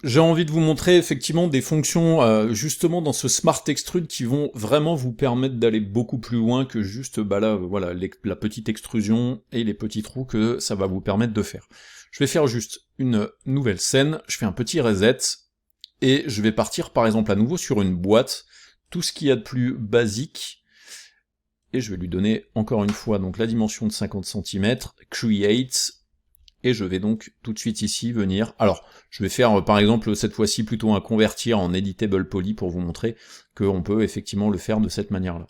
j'ai envie de vous montrer effectivement des fonctions justement dans ce Smart Extrude qui vont vraiment vous permettre d'aller beaucoup plus loin que juste bah là, voilà, la petite extrusion et les petits trous que ça va vous permettre de faire. Je vais faire juste une nouvelle scène, je fais un petit reset, et je vais partir par exemple à nouveau sur une boîte, tout ce qu'il y a de plus basique, et je vais lui donner encore une fois donc la dimension de 50 cm, Create, et je vais donc tout de suite ici venir, alors je vais faire par exemple cette fois-ci plutôt un convertir en Editable Poly pour vous montrer qu'on peut effectivement le faire de cette manière-là.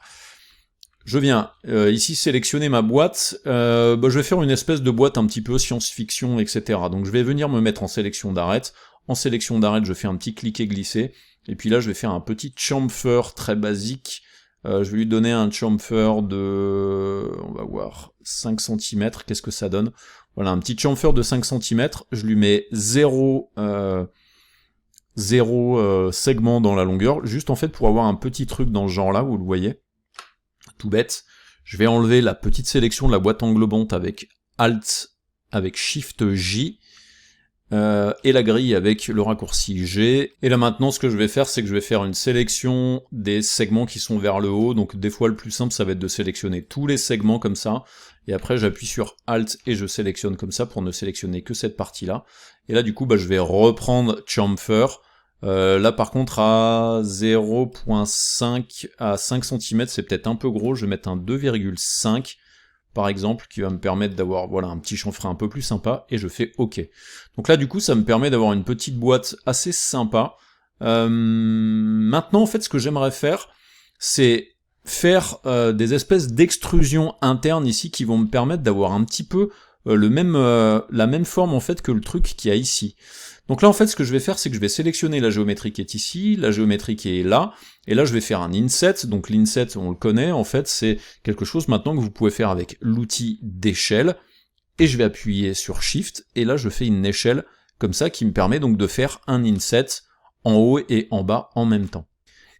Je viens ici sélectionner ma boîte, je vais faire une espèce de boîte un petit peu science-fiction, etc. Donc je vais venir me mettre en sélection d'arête. En sélection d'arête, je fais un petit cliquer-glisser, et puis là je vais faire un petit chamfer très basique. Je vais lui donner un chamfer de, on va voir, 5 cm, qu'est-ce que ça donne? Voilà, un petit chamfer de 5 cm, je lui mets 0 segment dans la longueur, juste en fait pour avoir un petit truc dans ce genre-là, vous le voyez. Tout bête, je vais enlever la petite sélection de la boîte englobante avec Alt, avec Shift J, et la grille avec le raccourci G. Et là maintenant, ce que je vais faire, c'est que je vais faire une sélection des segments qui sont vers le haut. Donc des fois, le plus simple, ça va être de sélectionner tous les segments comme ça. Et après, j'appuie sur Alt et je sélectionne comme ça pour ne sélectionner que cette partie-là. Et là, du coup, je vais reprendre Chamfer. Là par contre à 0.5 à 5 cm c'est peut-être un peu gros, je vais mettre un 2,5 par exemple qui va me permettre d'avoir voilà un petit chanfrein un peu plus sympa et je fais OK. Donc là du coup ça me permet d'avoir une petite boîte assez sympa. Maintenant en fait ce que j'aimerais faire c'est faire des espèces d'extrusions internes ici qui vont me permettre d'avoir un petit peu la même forme en fait que le truc qu'il y a ici. Donc là en fait ce que je vais faire c'est que je vais sélectionner la géométrie qui est ici, la géométrie qui est là, et là je vais faire un inset, donc l'inset on le connaît, en fait c'est quelque chose maintenant que vous pouvez faire avec l'outil d'échelle, et je vais appuyer sur Shift, et là je fais une échelle comme ça qui me permet donc de faire un inset en haut et en bas en même temps.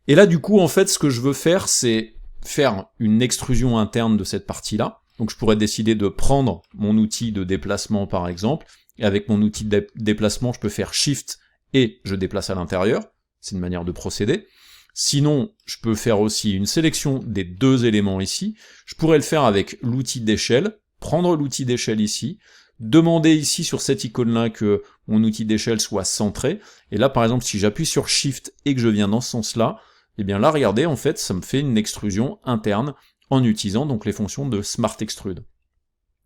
Et là du coup en fait ce que je veux faire c'est faire une extrusion interne de cette partie-là, donc je pourrais décider de prendre mon outil de déplacement par exemple, et avec mon outil de déplacement, je peux faire Shift et je déplace à l'intérieur. C'est une manière de procéder. Sinon, je peux faire aussi une sélection des deux éléments ici. Je pourrais le faire avec l'outil d'échelle, prendre l'outil d'échelle ici, demander ici sur cette icône-là que mon outil d'échelle soit centré. Et là, par exemple, si j'appuie sur Shift et que je viens dans ce sens-là, eh bien là, regardez, en fait, ça me fait une extrusion interne en utilisant donc les fonctions de Smart Extrude.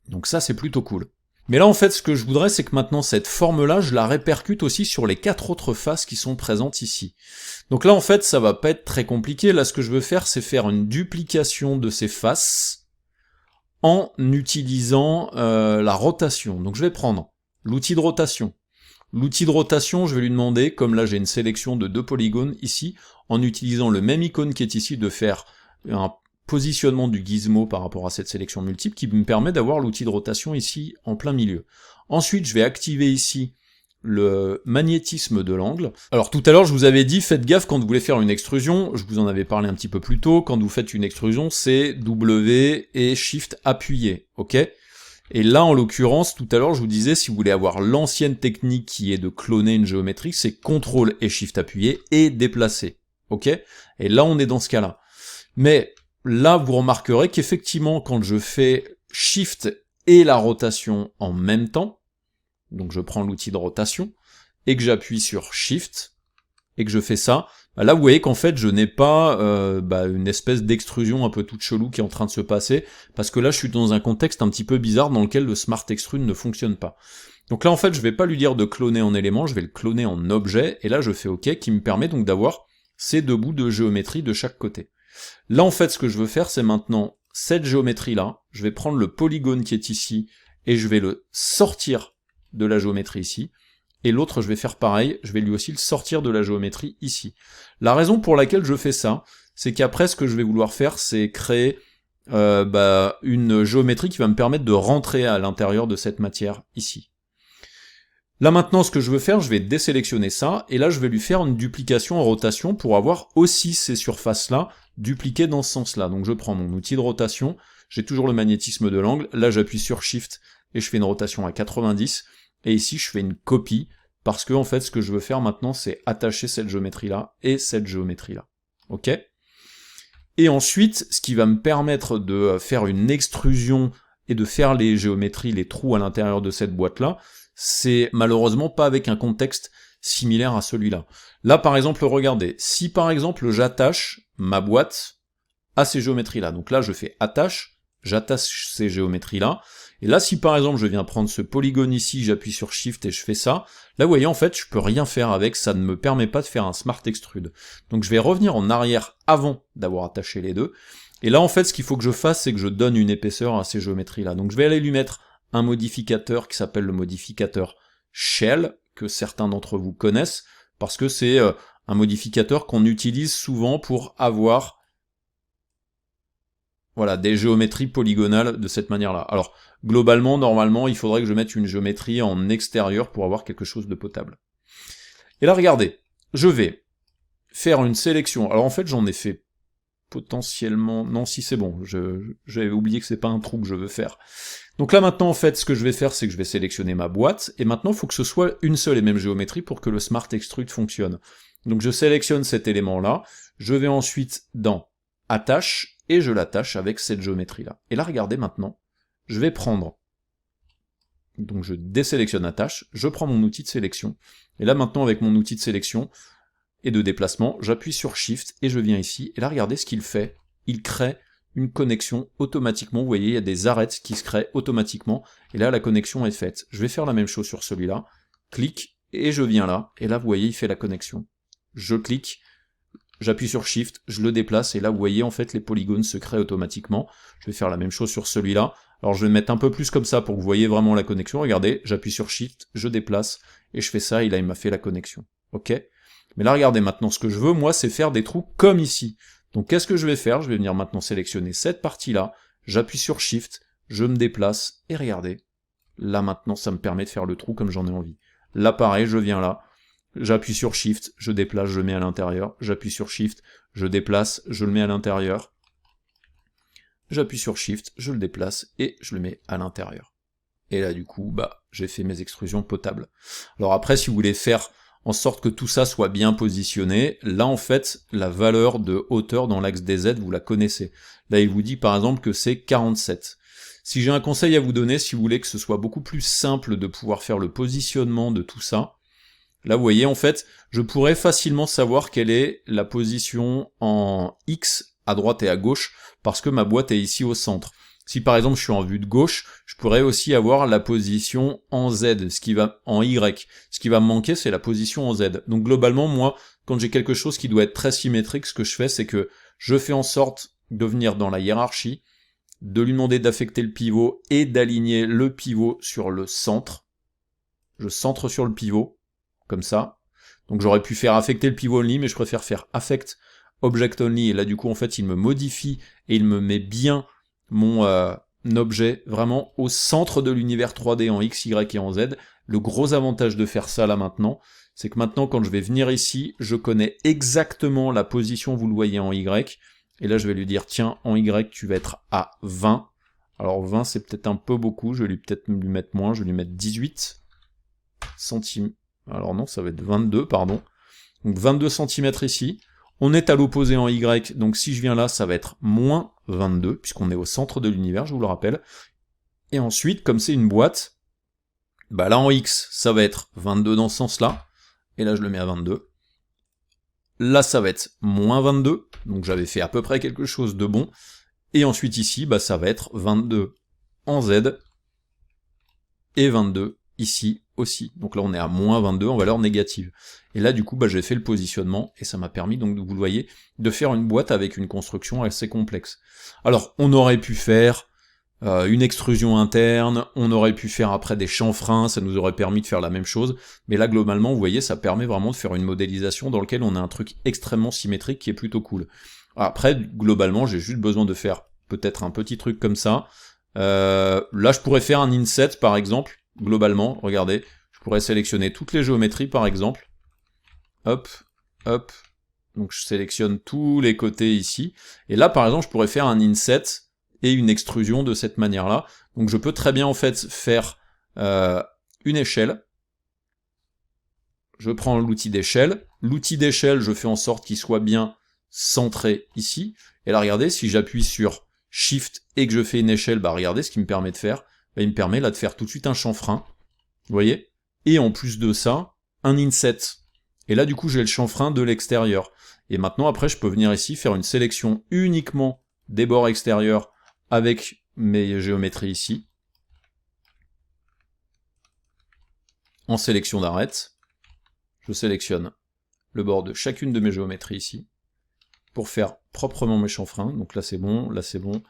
Donc ça, c'est plutôt cool. Mais là en fait ce que je voudrais c'est que maintenant cette forme-là je la répercute aussi sur les 4 autres faces qui sont présentes ici. Donc là en fait ça va pas être très compliqué, là ce que je veux faire c'est faire une duplication de ces faces en utilisant la rotation. Donc je vais prendre l'outil de rotation. L'outil de rotation je vais lui demander, comme là j'ai une sélection de 2 polygones ici, en utilisant le même icône qui est ici de faire un positionnement du gizmo par rapport à cette sélection multiple qui me permet d'avoir l'outil de rotation ici en plein milieu. Ensuite, je vais activer ici le magnétisme de l'angle. Alors tout à l'heure, je vous avais dit, faites gaffe quand vous voulez faire une extrusion, je vous en avais parlé un petit peu plus tôt, quand vous faites une extrusion, c'est W et Shift appuyé, ok? Et là, en l'occurrence, tout à l'heure, je vous disais, si vous voulez avoir l'ancienne technique qui est de cloner une géométrie, c'est CTRL et Shift appuyé et déplacer, ok? Et là, on est dans ce cas-là. Mais là, vous remarquerez qu'effectivement, quand je fais Shift et la rotation en même temps, donc je prends l'outil de rotation, et que j'appuie sur Shift, et que je fais ça, là vous voyez qu'en fait je n'ai pas une espèce d'extrusion un peu toute chelou qui est en train de se passer, parce que là je suis dans un contexte un petit peu bizarre dans lequel le Smart Extrude ne fonctionne pas. Donc là en fait je vais pas lui dire de cloner en élément, je vais le cloner en objet, et là je fais OK, qui me permet donc d'avoir ces 2 bouts de géométrie de chaque côté. Là en fait ce que je veux faire c'est maintenant cette géométrie là, je vais prendre le polygone qui est ici et je vais le sortir de la géométrie ici, et l'autre je vais faire pareil, je vais lui aussi le sortir de la géométrie ici. La raison pour laquelle je fais ça, c'est qu'après ce que je vais vouloir faire c'est créer une géométrie qui va me permettre de rentrer à l'intérieur de cette matière ici. Là maintenant ce que je veux faire, je vais désélectionner ça, et là je vais lui faire une duplication en rotation pour avoir aussi ces surfaces-là dupliquées dans ce sens-là. Donc je prends mon outil de rotation, j'ai toujours le magnétisme de l'angle, là j'appuie sur Shift et je fais une rotation à 90, et ici je fais une copie parce que en fait, ce que je veux faire maintenant, c'est attacher cette géométrie-là et cette géométrie-là. Ok? Et ensuite, ce qui va me permettre de faire une extrusion et de faire les géométries, les trous à l'intérieur de cette boîte-là, c'est malheureusement pas avec un contexte similaire à celui-là. Là, par exemple, regardez, si par exemple j'attache ma boîte à ces géométries-là, donc là je fais attache, j'attache ces géométries-là, et là si par exemple je viens prendre ce polygone ici, j'appuie sur Shift et je fais ça, là vous voyez en fait je peux rien faire avec, ça ne me permet pas de faire un Smart Extrude. Donc je vais revenir en arrière avant d'avoir attaché les deux, et là en fait ce qu'il faut que je fasse c'est que je donne une épaisseur à ces géométries-là. Donc je vais aller lui mettre un modificateur qui s'appelle le modificateur Shell, que certains d'entre vous connaissent, parce que c'est un modificateur qu'on utilise souvent pour avoir voilà, des géométries polygonales de cette manière-là. Alors, globalement, normalement, il faudrait que je mette une géométrie en extérieur pour avoir quelque chose de potable. Et là, regardez, je vais faire une sélection. Alors en fait, j'en ai fait potentiellement... Non, si c'est bon, j'avais oublié que c'est pas un trou que je veux faire. Donc là maintenant, en fait, ce que je vais faire, c'est que je vais sélectionner ma boîte, et maintenant, il faut que ce soit une seule et même géométrie pour que le Smart Extrude fonctionne. Donc je sélectionne cet élément-là, je vais ensuite dans Attache, et je l'attache avec cette géométrie-là. Et là, regardez maintenant, je vais prendre... Donc je désélectionne Attache, je prends mon outil de sélection, et là maintenant, avec mon outil de sélection et de déplacement, j'appuie sur Shift, et je viens ici, et là, regardez ce qu'il fait, il crée une connexion automatiquement, vous voyez, il y a des arêtes qui se créent automatiquement, et là la connexion est faite. Je vais faire la même chose sur celui-là, clique, et je viens là, et là vous voyez, il fait la connexion. Je clique, j'appuie sur Shift, je le déplace, et là vous voyez, en fait, les polygones se créent automatiquement. Je vais faire la même chose sur celui-là, alors je vais mettre un peu plus comme ça pour que vous voyez vraiment la connexion, regardez, j'appuie sur Shift, je déplace, et je fais ça, et là il m'a fait la connexion. Ok? Mais là regardez, maintenant ce que je veux, moi, c'est faire des trous comme ici. Donc qu'est-ce que je vais faire? Je vais venir maintenant sélectionner cette partie-là, j'appuie sur Shift, je me déplace, et regardez, là maintenant ça me permet de faire le trou comme j'en ai envie. Là pareil, je viens là, j'appuie sur Shift, je déplace, je mets à l'intérieur, j'appuie sur Shift, je déplace, je le mets à l'intérieur, j'appuie sur Shift, je le déplace, et je le mets à l'intérieur. Et là du coup, bah, j'ai fait mes extrusions potables. Alors après, si vous voulez faire en sorte que tout ça soit bien positionné, là en fait, la valeur de hauteur dans l'axe des Z, vous la connaissez. Là il vous dit par exemple que c'est 47. Si j'ai un conseil à vous donner, si vous voulez que ce soit beaucoup plus simple de pouvoir faire le positionnement de tout ça, là vous voyez en fait, je pourrais facilement savoir quelle est la position en X à droite et à gauche, parce que ma boîte est ici au centre. Si par exemple je suis en vue de gauche, je pourrais aussi avoir la position en Z, ce qui va en Y. Ce qui va me manquer, c'est la position en Z. Donc globalement, moi, quand j'ai quelque chose qui doit être très symétrique, ce que je fais, c'est que je fais en sorte de venir dans la hiérarchie, de lui demander d'affecter le pivot et d'aligner le pivot sur le centre. Je centre sur le pivot, comme ça. Donc j'aurais pu faire affecter le pivot only, mais je préfère faire affect object only, et là du coup en fait il me modifie et il me met bien mon objet vraiment au centre de l'univers 3D en X, Y et en Z. Le gros avantage de faire ça là maintenant, c'est que maintenant quand je vais venir ici, je connais exactement la position, vous le voyez en Y, et là je vais lui dire tiens en Y tu vas être à 20, alors 20 c'est peut-être un peu beaucoup, je vais peut-être lui mettre moins, je vais lui mettre 18 centimes, alors non ça va être 22 pardon, donc 22 cm ici. On est à l'opposé en Y, donc si je viens là, ça va être moins 22, puisqu'on est au centre de l'univers, je vous le rappelle. Et ensuite, comme c'est une boîte, bah là en X, ça va être 22 dans ce sens-là, et là je le mets à 22. Là ça va être moins 22, donc j'avais fait à peu près quelque chose de bon. Et ensuite ici, bah ça va être 22 en Z, et 22 ici aussi. Donc là on est à moins 22 en valeur négative. Et là du coup bah, j'ai fait le positionnement et ça m'a permis donc, vous le voyez, de faire une boîte avec une construction assez complexe. Alors on aurait pu faire une extrusion interne, on aurait pu faire après des chanfreins, ça nous aurait permis de faire la même chose, mais là globalement vous voyez ça permet vraiment de faire une modélisation dans laquelle on a un truc extrêmement symétrique qui est plutôt cool. Après globalement j'ai juste besoin de faire peut-être un petit truc comme ça. Là je pourrais faire un inset par exemple, globalement, regardez, je pourrais sélectionner toutes les géométries par exemple, hop, hop, donc je sélectionne tous les côtés ici, et là par exemple je pourrais faire un inset et une extrusion de cette manière-là, donc je peux très bien en fait faire une échelle, je prends l'outil d'échelle. L'outil d'échelle, je fais en sorte qu'il soit bien centré ici. Et là, regardez, si j'appuie sur Shift et que je fais une échelle, bah regardez ce qu'il me permet de faire. Bah, il me permet là de faire tout de suite un chanfrein. Vous voyez? Et en plus de ça, un inset. Et là, du coup, j'ai le chanfrein de l'extérieur. Et maintenant, après, je peux venir ici, faire une sélection uniquement des bords extérieurs avec mes géométries ici. En sélection d'arête, je sélectionne le bord de chacune de mes géométries ici, pour faire proprement mes chanfreins. Donc là c'est bon, là c'est bon,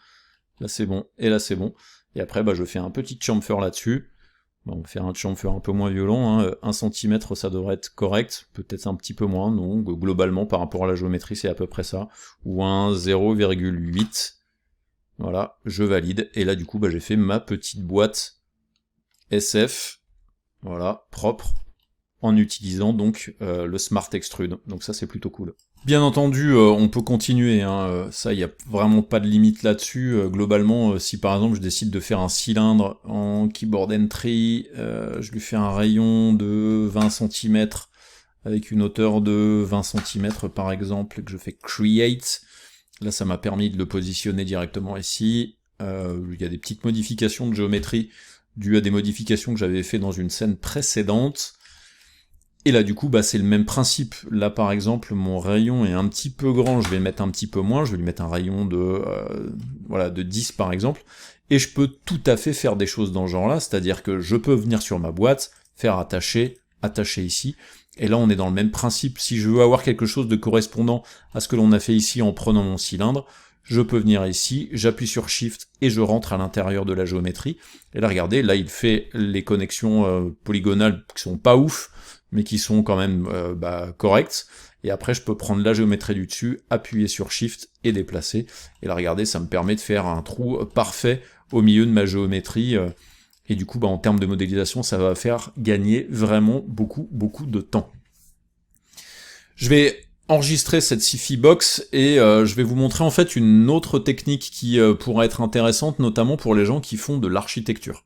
là c'est bon, et là c'est bon. Et après bah, je fais un petit chamfer là-dessus. Bon, on va faire un chamfer un peu moins violent, hein. 1 cm ça devrait être correct, peut-être un petit peu moins, non, globalement par rapport à la géométrie c'est à peu près ça, ou un 0,8. Voilà, je valide, et là du coup bah, j'ai fait ma petite boîte SF, voilà, propre, en utilisant donc le Smart Extrude, donc ça c'est plutôt cool. Bien entendu, on peut continuer, hein, ça il n'y a vraiment pas de limite là-dessus, globalement, si par exemple je décide de faire un cylindre en keyboard entry, je lui fais un rayon de 20 cm, avec une hauteur de 20 cm par exemple, et que je fais Create, là ça m'a permis de le positionner directement ici, il y a des petites modifications de géométrie, dues à des modifications que j'avais fait dans une scène précédente. Et là du coup bah c'est le même principe. Là par exemple mon rayon est un petit peu grand, je vais le mettre un petit peu moins, je vais lui mettre un rayon de voilà de 10 par exemple, et je peux tout à fait faire des choses dans ce genre là, c'est-à-dire que je peux venir sur ma boîte, faire attacher ici, et là on est dans le même principe. Si je veux avoir quelque chose de correspondant à ce que l'on a fait ici en prenant mon cylindre, je peux venir ici, j'appuie sur Shift et je rentre à l'intérieur de la géométrie. Et là, regardez, là, il fait les connexions polygonales qui sont pas ouf, mais qui sont quand même correctes. Et après, je peux prendre la géométrie du dessus, appuyer sur Shift et déplacer. Et là, regardez, ça me permet de faire un trou parfait au milieu de ma géométrie. Et du coup, en termes de modélisation, ça va faire gagner vraiment beaucoup de temps. Je vais enregistrer cette sci-fi box et je vais vous montrer en fait une autre technique qui pourrait être intéressante, notamment pour les gens qui font de l'architecture.